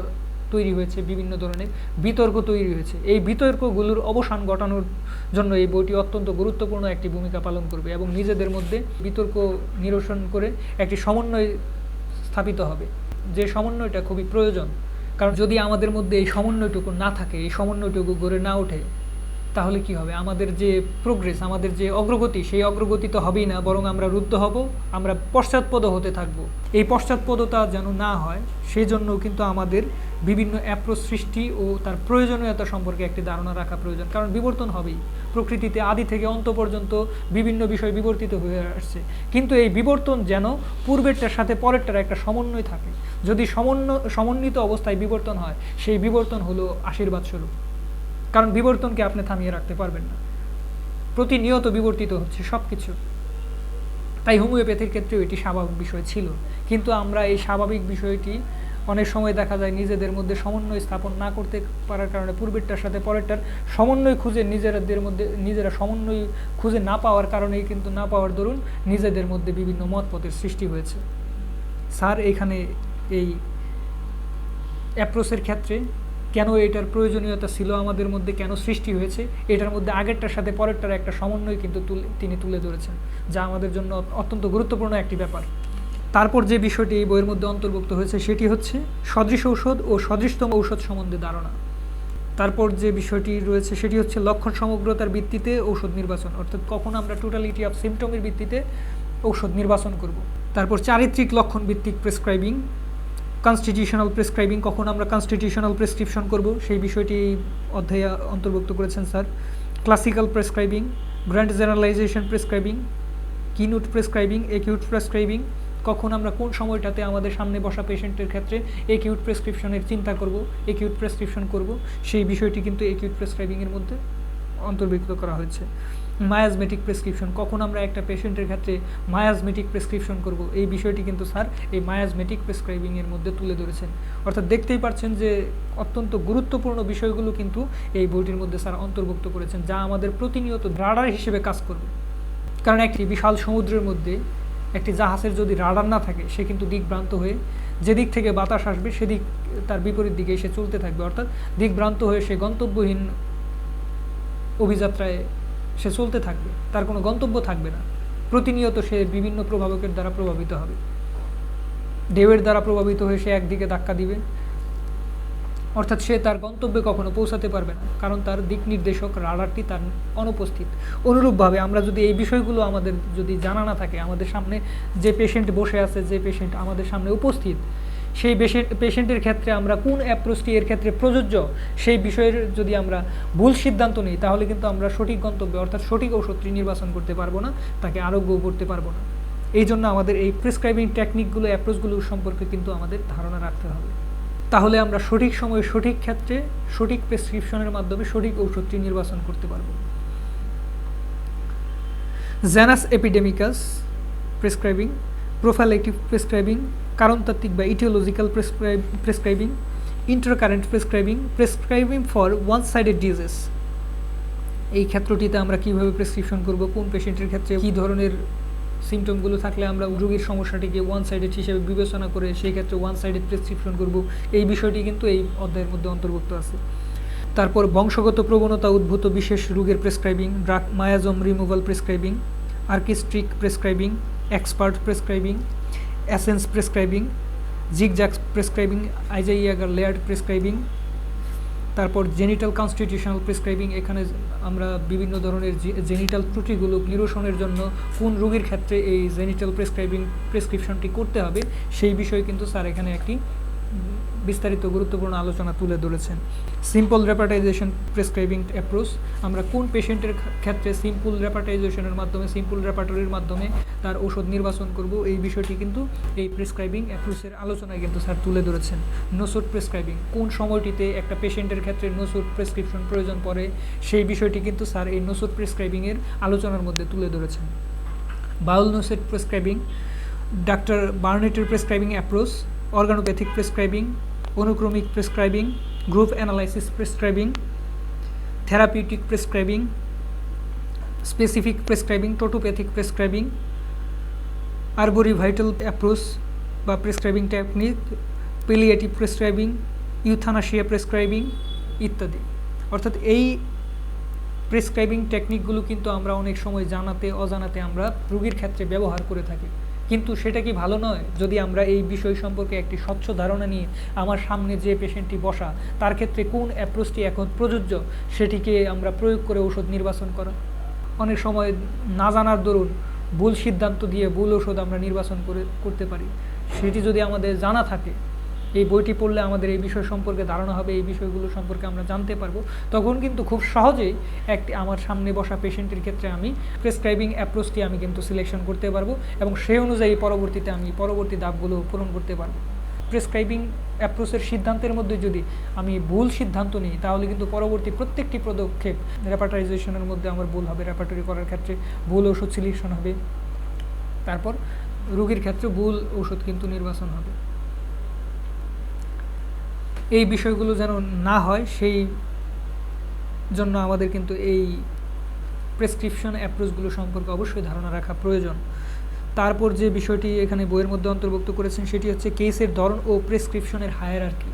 তৈরি হয়েছে, বিভিন্ন ধরনের বিতর্ক তৈরি হয়েছে। এই বিতর্কগুলোর অবসান ঘটানোর জন্য এই বইটি অত্যন্ত গুরুত্বপূর্ণ একটি ভূমিকা পালন করবে এবং নিজেদের মধ্যে বিতর্ক নিরসন করে একটি সমন্বয় স্থাপিত হবে, যে সমন্বয়টা খুবই প্রয়োজন। কারণ যদি আমাদের মধ্যে এই সমন্বয়টুকু না থাকে, এই সমন্বয়টুকু গড়ে না ওঠে, তাহলে কি হবে, আমাদের যে প্রোগ্রেস, আমাদের যে অগ্রগতি, সেই অগ্রগতি তো হবেই না, বরং আমরা রুদ্ধ হব, আমরা পশ্চাৎপদ হতে থাকব। এই পশ্চাৎপদতা যেন না হয় সেই জন্য কিন্তু আমাদের বিভিন্ন অ্যাপ্রোচ সৃষ্টি ও তার প্রয়োজনীয়তা সম্পর্কে একটি ধারণা রাখা প্রয়োজন। কারণ বিবর্তন হবেই, প্রকৃতিতে আদি থেকে অন্ত পর্যন্ত বিভিন্ন বিষয় বিবর্তিত হয়ে আসছে, কিন্তু এই বিবর্তন যেন পূর্বেরটার সাথে পরেরটার একটা সমন্বয় থাকে। যদি সমন্বিত অবস্থায় বিবর্তন হয়, সেই বিবর্তন হলো আশীর্বাদ স্বরূপ। কারণ বিবর্তনকে আপনি থামিয়ে রাখতে পারবেন না, প্রতিনিয়ত বিবর্তিত হচ্ছে সব কিছু। তাই হোমিওপ্যাথির ক্ষেত্রেও এটি স্বাভাবিক বিষয় ছিল, কিন্তু আমরা এই স্বাভাবিক বিষয়টি অনেক সময় দেখা যায় নিজেদের মধ্যে সমন্বয় স্থাপন না করতে পারার কারণে, পূর্বেরটার সাথে পরেরটার সমন্বয় খুঁজে নিজেরা সমন্বয় খুঁজে না পাওয়ার কারণেই কিন্তু, না পাওয়ার দরুন নিজেদের মধ্যে বিভিন্ন মতপথের সৃষ্টি হয়েছে। স্যার এখানে এই অ্যাপ্রোচের ক্ষেত্রে কেন এটার প্রয়োজনীয়তা ছিল আমাদের মধ্যে, কেন সৃষ্টি হয়েছে, এটার মধ্যে আগেরটার সাথে পরেরটার একটা সমন্বয় কিন্তু তিনি তুলে ধরেছেন, যা আমাদের জন্য অত্যন্ত গুরুত্বপূর্ণ একটি ব্যাপার। তারপর যে বিষয়টি এই বইয়ের মধ্যে অন্তর্ভুক্ত হয়েছে সেটি হচ্ছে সদৃশ ঔষধ ও সদৃশতম ঔষধ সম্বন্ধে ধারণা। তারপর যে বিষয়টি রয়েছে সেটি হচ্ছে লক্ষণ সমগ্রতার ভিত্তিতে ঔষধ নির্বাচন, অর্থাৎ কখন আমরা টোটালিটি অফ সিমটমের ভিত্তিতে ঔষধ নির্বাচন করব। তারপর চারিত্রিক লক্ষণ ভিত্তিক প্রেসক্রাইবিং, কনস্টিটিউশনাল প্রেসক্রাইবিং, কখন আমরা কনস্টিটিউশনাল প্রেসক্রিপশন করব সেই বিষয়টি অধ্যায়ে অন্তর্ভুক্ত করেছেন sir. Classical prescribing, grand generalisation prescribing, keynote prescribing, acute prescribing, কখন আমরা কোন সময়টাতে আমাদের সামনে বসা পেশেন্টের ক্ষেত্রে একিউট প্রেসক্রিপশনের চিন্তা করব, একিউট প্রেসক্রিপশন করব, সেই বিষয়টি কিন্তু একিউট প্রেসক্রাইবিংয়ের মধ্যে অন্তর্ভুক্ত করা হয়েছে। মায়াজমেটিক প্রেসক্রিপশন, কখন আমরা একটা পেশেন্টের ক্ষেত্রে মায়াজমেটিক প্রেসক্রিপশন করব, এই বিষয়টি কিন্তু স্যার এই মায়াজমেটিক প্রেসক্রাইবিংয়ের মধ্যে তুলে ধরেছেন। অর্থাৎ দেখতেই পাচ্ছেন যে অত্যন্ত গুরুত্বপূর্ণ বিষয়গুলো কিন্তু এই বইটির মধ্যে স্যার অন্তর্ভুক্ত করেছেন, যা আমাদের প্রতিনিয়ত রাডার হিসেবে কাজ করবে। কারণ একটি বিশাল সমুদ্রের মধ্যে একটি জাহাজের যদি রাডার না থাকে, সে কিন্তু দিকভ্রান্ত হয়ে, যেদিক থেকে বাতাস আসবে সেদিক তার বিপরীত দিকে এসে চলতে থাকবে, অর্থাৎ দিকভ্রান্ত হয়ে সে গন্তব্যহীন অভিযাত্রায় সে চলতে থাকবে, তার কোনো গন্তব্য থাকবে না। প্রতিনিয়ত সে বিভিন্ন প্রভাবকের দ্বারা প্রভাবিত হবে, ঢেউয়ের দ্বারা প্রভাবিত হয়ে সে একদিকে ধাক্কা দিবে, অর্থাৎ সে তার গন্তব্যে কখনো পৌঁছাতে পারবে না, কারণ তার দিক নির্দেশক রাডারটি তার অনুপস্থিত। অনুরূপভাবে আমরা যদি এই বিষয়গুলো আমাদের যদি জানা না থাকে, আমাদের সামনে যে পেশেন্ট বসে আছে, যে পেশেন্ট আমাদের সামনে উপস্থিত, সেই পেশেন্টের ক্ষেত্রে আমরা কোন অ্যাপ্রোচটি এর ক্ষেত্রে প্রযোজ্য, সেই বিষয়ের যদি আমরা ভুল সিদ্ধান্ত নিই, তাহলে কিন্তু আমরা সঠিক গন্তব্যে অর্থাৎ সঠিক ঔষধটি নির্বাচন করতে পারবো না, তাকে আরোগ্যও করতে পারবো না। এই জন্য আমাদের এই প্রেসক্রাইবিং টেকনিকগুলো, অ্যাপ্রোচগুলো সম্পর্কে কিন্তু আমাদের ধারণা রাখতে হবে। তাহলে আমরা সঠিক সময়ে সঠিক ক্ষেত্রে সঠিক প্রেসক্রিপশনের মাধ্যমে সঠিক ঔষধটি নির্বাচন করতে পারব। জানাস এপিডেমিকাস প্রেসক্রাইবিং, প্রোফাইলেক্টিভ প্রেসক্রাইবিং, কারণতাত্ত্বিক বা aetiological prescribing, intercurrent prescribing for one sided disease. এই ক্ষেত্রটিতে আমরা কিভাবে প্রেসক্রিপশন করব, কোন পেশেন্টের ক্ষেত্রে কী ধরনের সিমটমগুলো থাকলে আমরা রোগীর সমস্যাটিকে ওয়ান সাইডেড হিসেবে বিবেচনা করে সেই ক্ষেত্রে ওয়ান সাইডেড প্রেসক্রিপশন করব, এই বিষয়টি কিন্তু এই অধ্যায়ের মধ্যে অন্তর্ভুক্ত আছে। তারপর বংশগত প্রবণতা উদ্ভূত বিশেষ রোগের prescribing, drug miasm removal prescribing, আর্কিস্ট্রিক prescribing, expert prescribing, essence prescribing, zigzag prescribing, আইজাইয়াগার লেয়ার্ড প্রেসক্রাইবিং। তারপর জেনিটাল কনস্টিটিউশনাল প্রেসক্রাইবিং, এখানে আমরা বিভিন্ন ধরনের জেনিটাল ত্রুটিগুলো নিরসনের জন্য কোন রোগীর ক্ষেত্রে এই জেনিটাল প্রেসক্রিপশনটি করতে হবে সেই বিষয়ে কিন্তু স্যার এখানে একটি বিস্তারিত গুরুত্বপূর্ণ আলোচনা তুলে ধরেছেন। সিম্পল রেপাটাইজেশন প্রেসক্রাইবিং অ্যাপ্রোচ, আমরা কোন পেশেন্টের ক্ষেত্রে সিম্পল রেপাটাইজেশনের মাধ্যমে, সিম্পল রেপাটরির মাধ্যমে তার ওষুধ নির্বাচন করব, এই বিষয়টি কিন্তু এই প্রেসক্রাইবিং অ্যাপ্রোচের আলোচনায় কিন্তু স্যার তুলে ধরেছেন। নোসোট প্রেসক্রাইবিং, কোন সময়টিতে একটা পেশেন্টের ক্ষেত্রে নোসোট প্রেসক্রিপশন প্রয়োজন পড়ে সেই বিষয়টি কিন্তু স্যার এই নোসোট প্রেসক্রাইবিংয়ের আলোচনার মধ্যে তুলে ধরেছেন। বাউল নোসেট প্রেসক্রাইবিং, ডাক্তার বার্নেটের প্রেসক্রাইবিং অ্যাপ্রোচ, অর্গানোপ্যাথিক প্রেসক্রাইবিং, অনুক্রমিক prescribing, group analysis prescribing, therapeutic prescribing, specific prescribing, টোটোপ্যাথিক প্রেসক্রাইবিং, আরবোরিভাইটাল অ্যাপ্রোচ বা prescribing technique, palliative prescribing, euthanasia prescribing ইত্যাদি। অর্থাৎ এই প্রেসক্রাইবিং টেকনিকগুলো কিন্তু আমরা অনেক সময় জানাতে অজানাতে আমরা রোগীর ক্ষেত্রে ব্যবহার করে থাকি, কিন্তু সেটা কি ভালো নয় যদি আমরা এই বিষয় সম্পর্কে একটি স্বচ্ছ ধারণা নিয়ে আমার সামনে যে পেশেন্টটি বসা তার ক্ষেত্রে কোন অ্যাপ্রোচটি এখন প্রযোজ্য সেটিকে আমরা প্রয়োগ করে ওষুধ নির্বাচন করা। অনেক সময় না জানার দরুন ভুল সিদ্ধান্ত দিয়ে ভুল ওষুধ আমরা নির্বাচন করতে পারি। সেটি যদি আমাদের জানা থাকে, এই বইটি পড়লে আমাদের এই বিষয় সম্পর্কে ধারণা হবে, এই বিষয়গুলো সম্পর্কে আমরা জানতে পারবো, তখন কিন্তু খুব সহজেই একটি আমার সামনে বসা পেশেন্টের ক্ষেত্রে আমি প্রেসক্রাইবিং অ্যাপ্রোচটি আমি কিন্তু সিলেকশন করতে পারবো এবং সেই অনুযায়ী পরবর্তীতে আমি পরবর্তী ধাপগুলো পূরণ করতে পারবো। প্রেসক্রাইবিং অ্যাপ্রোচের সিদ্ধান্তের মধ্যে যদি আমি ভুল সিদ্ধান্ত নিই তাহলে কিন্তু পরবর্তী প্রত্যেকটি পদক্ষেপ রেপাটাইজেশনের মধ্যে আমার ভুল হবে, রেপাটরি করার ক্ষেত্রে ভুল ওষুধ সিলেকশন হবে, তারপর রোগীর ক্ষেত্রে ভুল ওষুধ কিন্তু নির্বাচন হবে। এই বিষয়গুলো যেন না হয় সেই জন্য আমাদের কিন্তু এই প্রেসক্রিপশন অ্যাপ্রোচগুলো সম্পর্কে অবশ্যই ধারণা রাখা প্রয়োজন। তারপর যে বিষয়টি এখানে বইয়ের মধ্যে অন্তর্ভুক্ত করেছেন সেটি হচ্ছে কেসের ধরন ও প্রেসক্রিপশনের হায়ারার্কি।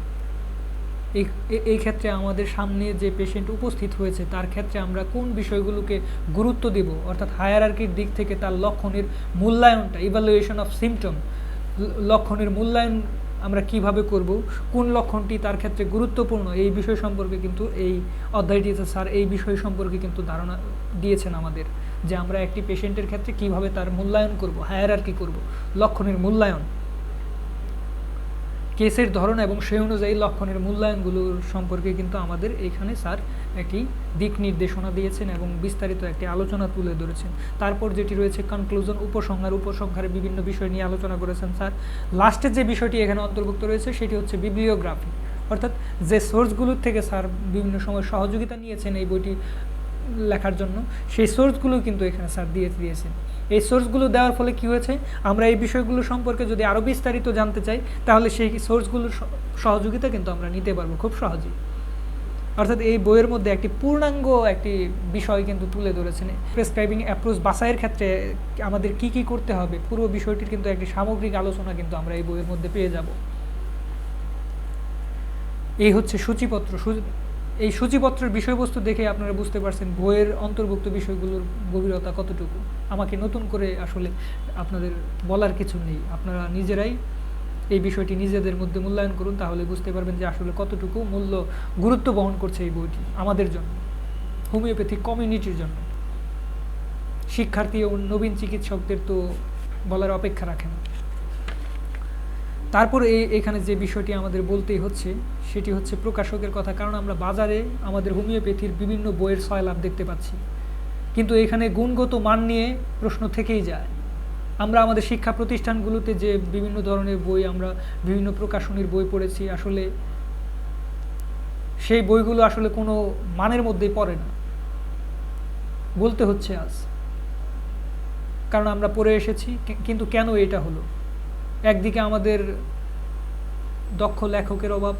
এই ক্ষেত্রে আমাদের সামনে যে পেশেন্ট উপস্থিত হয়েছে তার ক্ষেত্রে আমরা কোন বিষয়গুলোকে গুরুত্ব দেব, অর্থাৎ হায়ারার্কির দিক থেকে তার লক্ষণের মূল্যায়নটা, ইভ্যালুয়েশন অফ সিমটম, লক্ষণের মূল্যায়ন আমরা কিভাবে করব, কোন লক্ষণটি তার ক্ষেত্রে গুরুত্বপূর্ণ, এই বিষয় সম্পর্কে কিন্তু এই অধ্যায়টিতে স্যার এই বিষয় সম্পর্কে কিন্তু ধারণা দিয়েছেন আমাদের, যে আমরা একটি পেশেন্টের ক্ষেত্রে কিভাবে তার মূল্যায়ন করব, হায়ারার্কি করব, লক্ষণের মূল্যায়ন, কেসের ধরন এবং সেই অনুযায়ী লক্ষণের মূল্যায়নগুলোর সম্পর্কে কিন্তু আমাদের এখানে স্যার একটি দিক নির্দেশনা দিয়েছেন এবং বিস্তারিত একটি আলোচনা তুলে ধরেছেন। তারপর যেটি রয়েছে কনক্লুশন, উপসংহারের বিভিন্ন বিষয় নিয়ে আলোচনা করেছেন স্যার। লাস্টের যে বিষয়টি এখানে অন্তর্ভুক্ত রয়েছে সেটি হচ্ছে বিবলিওগ্রাফি, অর্থাৎ যে সোর্সগুলোর থেকে স্যার বিভিন্ন সময় সহযোগিতা নিয়েছেন এই বইটি লেখার জন্য, সেই সোর্সগুলো কিন্তু এখানে স্যার দিয়েছেন। এই সোর্সগুলো দেওয়ার ফলে কি হয়েছে, আমরা এই বিষয়গুলো সম্পর্কে যদি আরও বিস্তারিত জানতে চাই তাহলে সেই সোর্সগুলোর সহযোগিতা কিন্তু আমরা নিতে পারবো খুব সহজেই। অর্থাৎ এই বইয়ের মধ্যে একটি পূর্ণাঙ্গ একটি বিষয় কিন্তু তুলে ধরেছেন। প্রেসক্রাইবিং অ্যাপ্রোচ বাছাইয়ের ক্ষেত্রে আমাদের কি কি করতে হবে পুরো বিষয়টির কিন্তু একটি সামগ্রিক আলোচনা কিন্তু আমরা এই বইয়ের মধ্যে পেয়ে যাব। এই হচ্ছে সূচিপত্র। এই সূচিপত্রের বিষয়বস্তু দেখে আপনারা বুঝতে পারছেন বইয়ের অন্তর্ভুক্ত বিষয়গুলোর গভীরতা কতটুকু। আমাকে নতুন করে আসলে আপনাদের বলার কিছু নেই, আপনারা নিজেরাই এই বিষয়টি নিজেদের মধ্যে মূল্যায়ন করুন, তাহলে বুঝতে পারবেন যে আসলে কতটুকু গুরুত্ব বহন করছে এই বইটি আমাদের জন্য, হোমিওপ্যাথিক কমিউনিটির জন্য। শিক্ষার্থী ও নবীন চিকিৎসকদের তো বলার অপেক্ষা রাখে না। তারপর এখানে যে বিষয়টি আমাদের বলতেই হচ্ছে সেটি হচ্ছে প্রকাশকের কথা, কারণ আমরা বাজারে আমাদের হোমিওপ্যাথির বিভিন্ন বইয়ের সয়লাভ দেখতে পাচ্ছি, কিন্তু এখানে গুণগত মান নিয়ে প্রশ্ন থেকেই যায়। আমরা আমাদের শিক্ষা প্রতিষ্ঠানগুলোতে যে বিভিন্ন ধরনের বই, আমরা বিভিন্ন প্রকাশনীর বই পড়েছি, আসলে সেই বইগুলো আসলে কোনো মানের মধ্যেই পড়ে না, বলতে হচ্ছে আজ। কারণ আমরা পড়ে এসেছি। কিন্তু কেন এটা হলো? একদিকে আমাদের দক্ষ লেখকের অভাব,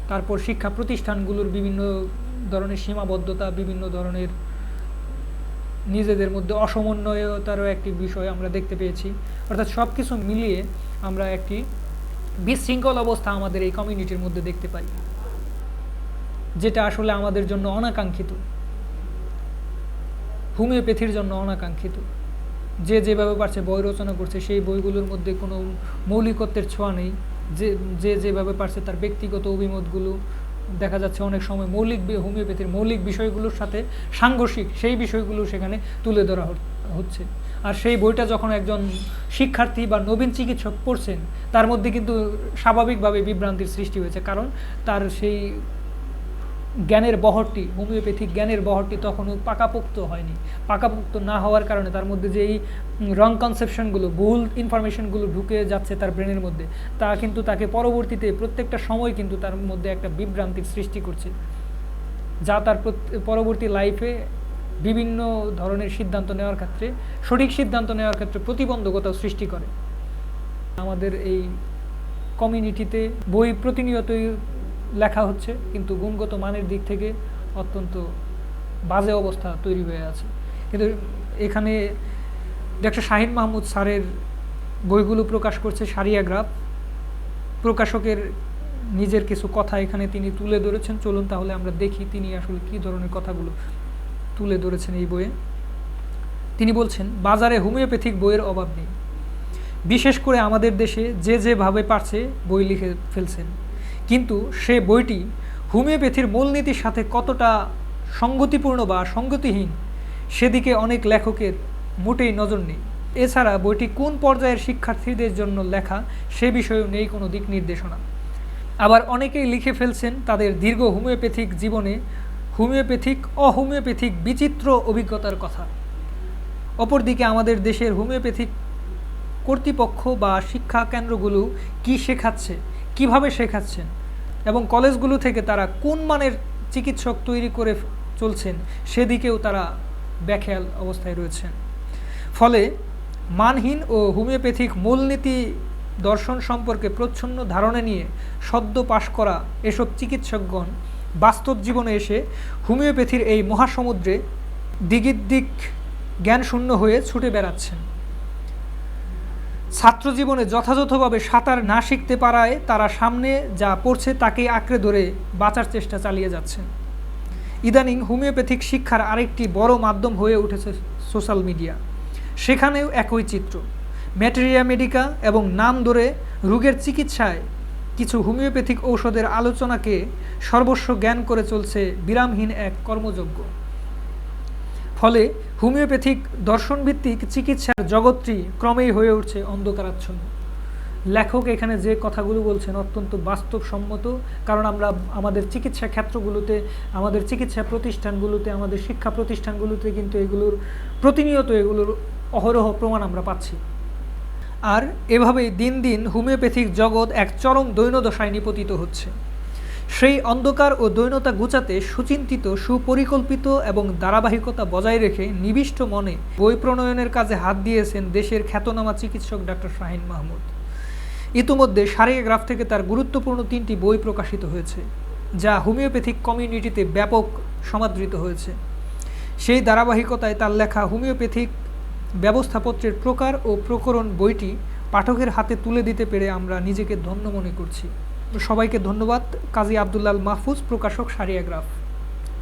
তারপর শিক্ষা প্রতিষ্ঠানগুলোর বিভিন্ন ধরনের সীমাবদ্ধতা, বিভিন্ন ধরনের নিজেদের মধ্যে অসমন্বয়তারও একটি বিষয় আমরা দেখতে পেয়েছি। অর্থাৎ সব কিছু মিলিয়ে আমরা একটি বিশৃঙ্খল অবস্থা আমাদের এই কমিউনিটির মধ্যে দেখতে পাই, যেটা আসলে আমাদের জন্য অনাকাঙ্ক্ষিত, হোমিওপ্যাথির জন্য অনাকাঙ্ক্ষিত। যে যেভাবে পারছে বই রচনা করছে, সেই বইগুলোর মধ্যে কোনো মৌলিকত্বের ছোঁয়া নেই। যে যেভাবে পারছে তার ব্যক্তিগত অভিমতগুলো দেখা যাচ্ছে অনেক সময় হোমিওপ্যাথির মৌলিক বিষয়গুলোর সাথে সাংঘর্ষিক, সেই বিষয়গুলো সেখানে তুলে ধরা হচ্ছে। আর সেই বইটা যখন একজন শিক্ষার্থী বা নবীন চিকিৎসক পড়ছেন, তার মধ্যে কিন্তু স্বাভাবিকভাবে বিভ্রান্তির সৃষ্টি হয়েছে, কারণ তার সেই জ্ঞানের বহরটি, হোমিওপ্যাথিক জ্ঞানের বহরটি তখনও পাকাপোক্ত হয়নি। পাকাপোক্ত না হওয়ার কারণে তার মধ্যে যেই রং কনসেপশনগুলো, ভুল ইনফরমেশনগুলো ঢুকে যাচ্ছে তার ব্রেনের মধ্যে, তা কিন্তু তাকে পরবর্তীতে প্রত্যেকটা সময় কিন্তু তার মধ্যে একটা বিভ্রান্তির সৃষ্টি করছে, যা তার পরবর্তী লাইফে বিভিন্ন ধরনের সিদ্ধান্ত নেওয়ার ক্ষেত্রে, সঠিক সিদ্ধান্ত নেওয়ার ক্ষেত্রে প্রতিবন্ধকতাও সৃষ্টি করে। আমাদের এই কমিউনিটিতে বই প্রতিনিয়তই লেখা হচ্ছে, কিন্তু গুণগত মানের দিক থেকে অত্যন্ত বাজে অবস্থা তৈরি হয়ে আছে। কিন্তু এখানে ডক্টর শাহিন মাহমুদ স্যারের বইগুলো প্রকাশ করছে সারিয়াগ্রাফ, প্রকাশকের নিজের কিছু কথা এখানে তিনি তুলে ধরেছেন। চলুন তাহলে আমরা দেখি তিনি আসলে কী ধরনের কথাগুলো তুলে ধরেছেন এই বইয়ে। তিনি বলছেন, বাজারে হোমিওপ্যাথিক বইয়ের অভাব নেই, বিশেষ করে আমাদের দেশে যে যেভাবে পারছে বই লিখে ফেলছেন, কিন্তু সে বইটি হোমিওপ্যাথির মূলনীতির সাথে কতটা সঙ্গতিপূর্ণ বা সঙ্গতিহীন, সেদিকে অনেক লেখকের মোটেই নজর নেই। এছাড়া বইটি কোন পর্যায়ের শিক্ষার্থীদের জন্য লেখা, সে বিষয়েও নেই কোনো দিক নির্দেশনা। আবার অনেকেই লিখে ফেলছেন তাদের দীর্ঘ হোমিওপ্যাথিক জীবনে অহোমিওপ্যাথিক বিচিত্র অভিজ্ঞতার কথা। অপরদিকে আমাদের দেশের হোমিওপ্যাথিক কর্তৃপক্ষ বা শিক্ষা কেন্দ্রগুলো কি শেখাচ্ছে, কিভাবে শেখাচ্ছেন, এবং কলেজগুলো থেকে তারা কোন মানের চিকিৎসক তৈরি করে চলছেন, সেদিকেও তারা বেখেয়াল অবস্থায় রয়েছেন। ফলে মানহীন ও হোমিওপ্যাথিক মূলনীতি দর্শন সম্পর্কে প্রচ্ছন্ন ধারণা নিয়ে সদ্য পাশ করা এসব চিকিৎসকগণ বাস্তব জীবনে এসে হোমিওপ্যাথির এই মহাসমুদ্রে দিক জ্ঞানশূন্য হয়ে ছুটে বেড়াচ্ছেন। ছাত্র জীবনে যথাযথভাবে সাঁতার না শিখতে পারায় তারা সামনে যা পড়ছে তাকেই আঁকড়ে ধরে বাঁচার চেষ্টা চালিয়ে যাচ্ছেন। ইদানিং হোমিওপ্যাথিক শিক্ষার আরেকটি বড় মাধ্যম হয়ে উঠেছে সোশ্যাল মিডিয়া। সেখানেও একই চিত্র। ম্যাটেরিয়া মেডিকা এবং নাম ধরে রোগের চিকিৎসায় কিছু হোমিওপ্যাথিক ঔষধের আলোচনাকে সর্বস্ব জ্ঞান করে চলছে বিরামহীন এক কর্মযজ্ঞ। ফলে হোমিওপ্যাথিক দর্শনভিত্তিক চিকিৎসার জগৎটি ক্রমেই হয়ে উঠছে অন্ধকারাচ্ছন্ন। লেখক এখানে যে কথাগুলো বলছেন অত্যন্ত বাস্তবসম্মত, কারণ আমরা আমাদের চিকিৎসা ক্ষেত্রগুলোতে, আমাদের চিকিৎসা প্রতিষ্ঠানগুলোতে, আমাদের শিক্ষা প্রতিষ্ঠানগুলোতে কিন্তু প্রতিনিয়ত এগুলোর অহরহ প্রমাণ আমরা পাচ্ছি। আর এভাবেই দিন দিন হোমিওপ্যাথিক জগৎ এক চরম দৈন্যদশায় নিপতিত হচ্ছে। সেই অন্ধকার ও দৈন্যতা ঘুচাতে সুচিন্তিত, সুপরিকল্পিত এবং ধারাবাহিকতা বজায় রেখে নিবিষ্ট মনে বই প্রণয়নের কাজে হাত দিয়েছেন দেশের খ্যাতনামা চিকিৎসক ডক্টর শাহিন মাহমুদ। ইতিমধ্যে সারিয়াগ্রাফ থেকে তার গুরুত্বপূর্ণ 3টি বই প্রকাশিত হয়েছে, যা হোমিওপ্যাথিক কমিউনিটিতে ব্যাপক সমাদৃত হয়েছে। সেই ধারাবাহিকতায় তার লেখা হোমিওপ্যাথিক ব্যবস্থাপত্রের প্রকার ও প্রকরণ বইটি পাঠকের হাতে তুলে দিতে পেরে আমরা নিজেকে ধন্য মনে করছি। সবাইকে ধন্যবাদ। কাজী আব্দুল্লাহ মাহফুজ, প্রকাশক, সারিয়াগ্রাফ।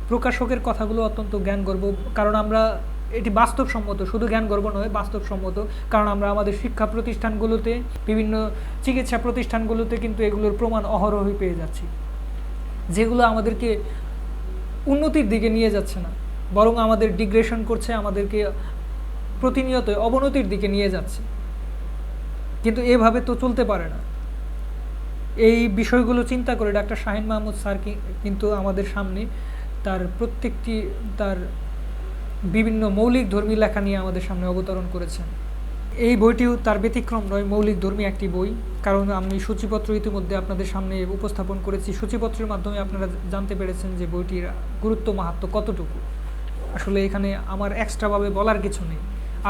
প্রকাশকের কথাগুলো অত্যন্ত জ্ঞানগর্ব, কারণ আমরা এটি বাস্তবসম্মত, শুধু জ্ঞানগর্ব নয়, বাস্তবসম্মত। কারণ আমরা আমাদের শিক্ষা প্রতিষ্ঠানগুলোতে, বিভিন্ন চিকিৎসা প্রতিষ্ঠানগুলোতে কিন্তু এগুলোর প্রমাণ অহরহই পেয়ে যাচ্ছি, যেগুলো আমাদেরকে উন্নতির দিকে নিয়ে যাচ্ছে না, বরং আমাদের ডিগ্রেশন করছে, আমাদেরকে প্রতিনিয়ত অবনতির দিকে নিয়ে যাচ্ছে। কিন্তু এভাবে তো চলতে পারে না। এই বিষয়গুলো চিন্তা করে ডক্টর শাহিন মাহমুদ স্যার কিন্তু আমাদের সামনে তার বিভিন্ন মৌলিক ধর্মী লেখা নিয়ে আমাদের সামনে অবতরণ করেছেন। এই বইটিও তার ব্যতিক্রম নয়, মৌলিক ধর্মী একটি বই। কারণ আমি সূচিপত্র ইতিমধ্যে আপনাদের সামনে উপস্থাপন করেছি। সূচিপত্রের মাধ্যমে আপনারা জানতে পেরেছেন যে বইটির গুরুত্ব মাহাত্ম্য কতটুকু। আসলে এখানে আমার এক্সট্রাভাবে বলার কিছু নেই।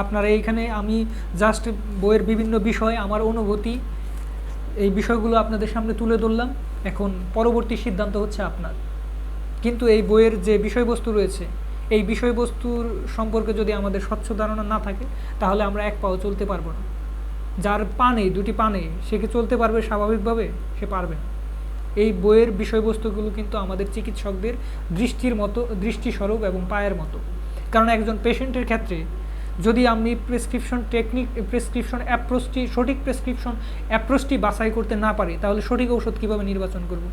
আপনারা এইখানে আমি জাস্ট বইয়ের বিভিন্ন বিষয় আমার অনুভূতি এই বিষয়গুলো আপনাদের সামনে তুলে ধরলাম। এখন পরবর্তী সিদ্ধান্ত হচ্ছে আপনার। কিন্তু এই বইয়ের যে বিষয়বস্তু রয়েছে এই বিষয়বস্তুর সম্পর্কে যদি আমাদের স্বচ্ছ ধারণা না থাকে তাহলে আমরা এক পাও চলতে পারবো না। যার পা নেই, দুটি পা নেই, সে কি চলতে পারবে স্বাভাবিকভাবে? সে পারবে না। এই বইয়ের বিষয়বস্তুগুলো কিন্তু আমাদের চিকিৎসকদের দৃষ্টির মতো, দৃষ্টিস্বরূপ এবং পায়ের মতো। কারণ একজন পেশেন্টের ক্ষেত্রে যদি আমি প্রেসক্রিপশন অ্যাপ্রোচটি, সঠিক প্রেসক্রিপশন অ্যাপ্রোচটি বাছাই করতে না পারি তাহলে সঠিক ঔষধ কীভাবে নির্বাচন করব?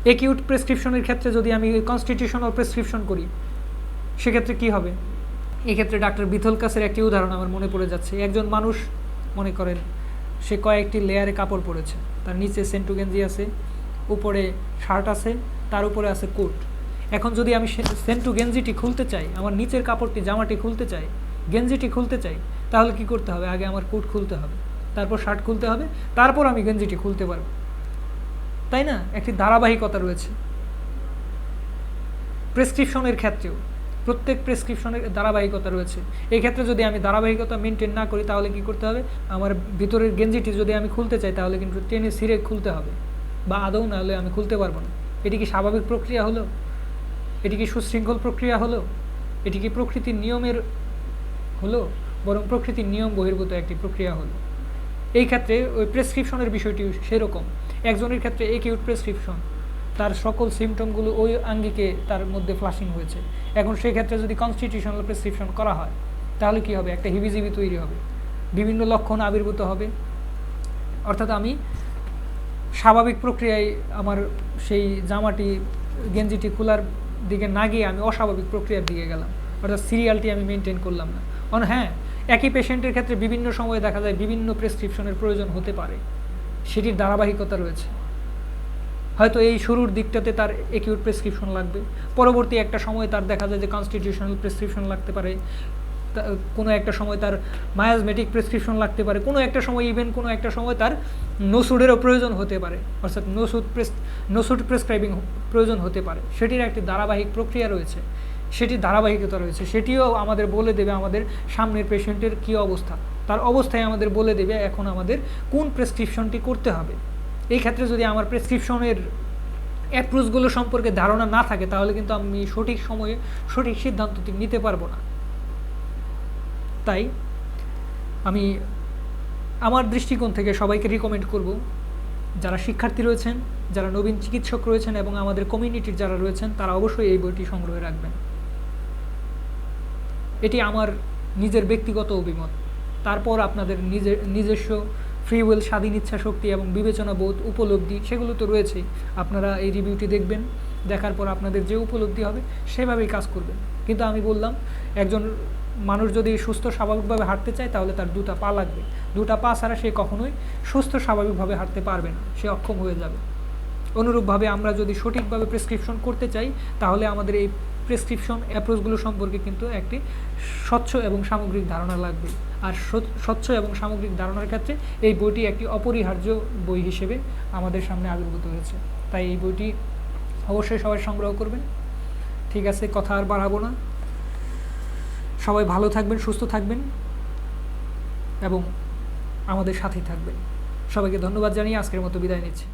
অ্যাকিউট প্রেসক্রিপশনের ক্ষেত্রে যদি আমি কনস্টিটিউশনাল প্রেসক্রিপশন করি সেক্ষেত্রে কী হবে? এক্ষেত্রে ডাক্তার বিথলকাসের একটি উদাহরণ আমার মনে পড়ে যাচ্ছে। একজন মানুষ মনে করেন সে কয়েকটি লেয়ারে কাপড় পরেছে, তার নিচে সেন্টু গেঞ্জি আছে, উপরে শার্ট আছে, তার উপরে আছে কোট। এখন যদি আমি সেন্টু গেঞ্জিটি খুলতে চাই, আমার নিচের কাপড়টি জামাটি খুলতে চাই, গেঞ্জিটি খুলতে চাই, তাহলে কি করতে হবে? আগে আমার কোট খুলতে হবে, তারপর শার্ট খুলতে হবে, তারপর আমি গেঞ্জিটি খুলতে পারবো, তাই না? একটি ধারাবাহিকতা রয়েছে। প্রেসক্রিপশনের ক্ষেত্রেও প্রত্যেক প্রেসক্রিপশনের ধারাবাহিকতা রয়েছে। এই ক্ষেত্রে যদি আমি ধারাবাহিকতা মেনটেন না করি তাহলে কি করতে হবে? আমার ভিতরের গেঞ্জিটি যদি আমি খুলতে চাই তাহলে কিন্তু টেনে ছিঁড়ে খুলতে হবে, বা আদৌ না হলে আমি খুলতে পারবো না। এটি কি স্বাভাবিক প্রক্রিয়া হলো? এটি কি সুশৃঙ্খল প্রক্রিয়া হলো? এটি কি প্রকৃতির নিয়মের হলো? বরং প্রকৃতির নিয়ম বহির্ভূত একটি প্রক্রিয়া হলো। এই ক্ষেত্রে ওই প্রেসক্রিপশনের বিষয়টি সেরকম। একজনের ক্ষেত্রে অ্যাকিউট প্রেসক্রিপশন, তার সকল সিমটমগুলো ওই আঙ্গিকে তার মধ্যে ফ্লাশিং হয়েছে। এখন সেই ক্ষেত্রে যদি কনস্টিটিউশনাল প্রেসক্রিপশন করা হয় তাহলে কি হবে? একটা হিবিজিবি তৈরি হবে, বিভিন্ন লক্ষণ আবির্ভূত হবে। অর্থাৎ আমি স্বাভাবিক প্রক্রিয়ায় আমার সেই জামাটি, গেঞ্জিটি খোলার দিকে না গিয়ে আমি অস্বাভাবিক প্রক্রিয়ার দিকে গেলাম, অর্থাৎ সিরিয়ালটি আমি মেনটেন করলাম না। হ্যাঁ, একই পেশেন্টের ক্ষেত্রে বিভিন্ন সময়ে দেখা যায় বিভিন্ন প্রেসক্রিপশনের প্রয়োজন হতে পারে, সেটির ধারাবাহিকতা রয়েছে। হয়তো এই শুরুর দিকটাতে তার অ্যাকিউট প্রেসক্রিপশন লাগবে, পরবর্তী একটা সময় তার দেখা যায় যে কনস্টিটিউশনাল প্রেসক্রিপশন লাগতে পারে, কোনো একটা সময় তার মায়াজমেটিক প্রেসক্রিপশন লাগতে পারে, কোনো একটা সময় ইভেন কোনো একটা সময় তার নোসুডেরও প্রয়োজন হতে পারে, অর্থাৎ নোসুড প্রেসক্রাইবিং প্রয়োজন হতে পারে। সেটির একটি ধারাবাহিক প্রক্রিয়া রয়েছে, সেটির ধারাবাহিকতা রয়েছে। সেটিও আমাদের বলে দেবে আমাদের সামনের পেশেন্টের কী অবস্থা, তার অবস্থায় আমাদের বলে দেবে এখন আমাদের কোন প্রেসক্রিপশনটি করতে হবে। এই ক্ষেত্রে যদি আমার প্রেসক্রিপশনের অ্যাপ্রোচগুলো সম্পর্কে ধারণা না থাকে তাহলে কিন্তু আমি সঠিক সময়ে সঠিক সিদ্ধান্তটি নিতে পারবো না। তাই আমি আমার দৃষ্টিকোণ থেকে সবাইকে রিকমেন্ড করব, যারা শিক্ষার্থী রয়েছেন, যারা নবীন চিকিৎসক রয়েছেন এবং আমাদের কমিউনিটির যারা রয়েছেন তারা অবশ্যই এই বইটি সংগ্রহে রাখবেন। এটি আমার নিজের ব্যক্তিগত অভিমত। তারপর আপনাদের নিজস্ব ফ্রি উইল, স্বাধীন ইচ্ছা শক্তি এবং বিবেচনাবোধ, উপলব্ধি সেগুলো তো রয়েছেই। আপনারা এই রিভিউটি দেখবেন, দেখার পর আপনাদের যে উপলব্ধি হবে সেভাবেই কাজ করবেন। কিন্তু আমি বললাম, একজন মানুষ যদি সুস্থ স্বাভাবিকভাবে হাঁটতে চায় তাহলে তার দুটা পা লাগবে। দুটা পা ছাড়া সে কখনোই সুস্থ স্বাভাবিকভাবে হাঁটতে পারবে না, সে অক্ষম হয়ে যাবে। অনুরূপভাবে আমরা যদি সঠিকভাবে প্রেসক্রিপশন করতে চাই তাহলে আমাদের এই প্রেসক্রিপশন অ্যাপ্রোচগুলো সম্পর্কে কিন্তু একটি স্বচ্ছ এবং সামগ্রিক ধারণা লাগবে। আর স্বচ্ছ এবং সামগ্রিক ধারণার ক্ষেত্রে এই বইটি একটি অপরিহার্য বই হিসেবে আমাদের সামনে আবির্ভূত হয়েছে। তাই এই বইটি অবশ্যই সবাই সংগ্রহ করবেন। ঠিক আছে, কথা আর বাড়াবো না। সবাই ভালো থাকবেন, সুস্থ থাকবেন এবং আমাদের সাথেই থাকবেন। সবাইকে ধন্যবাদ জানিয়ে আজকের মতো বিদায় নিচ্ছি।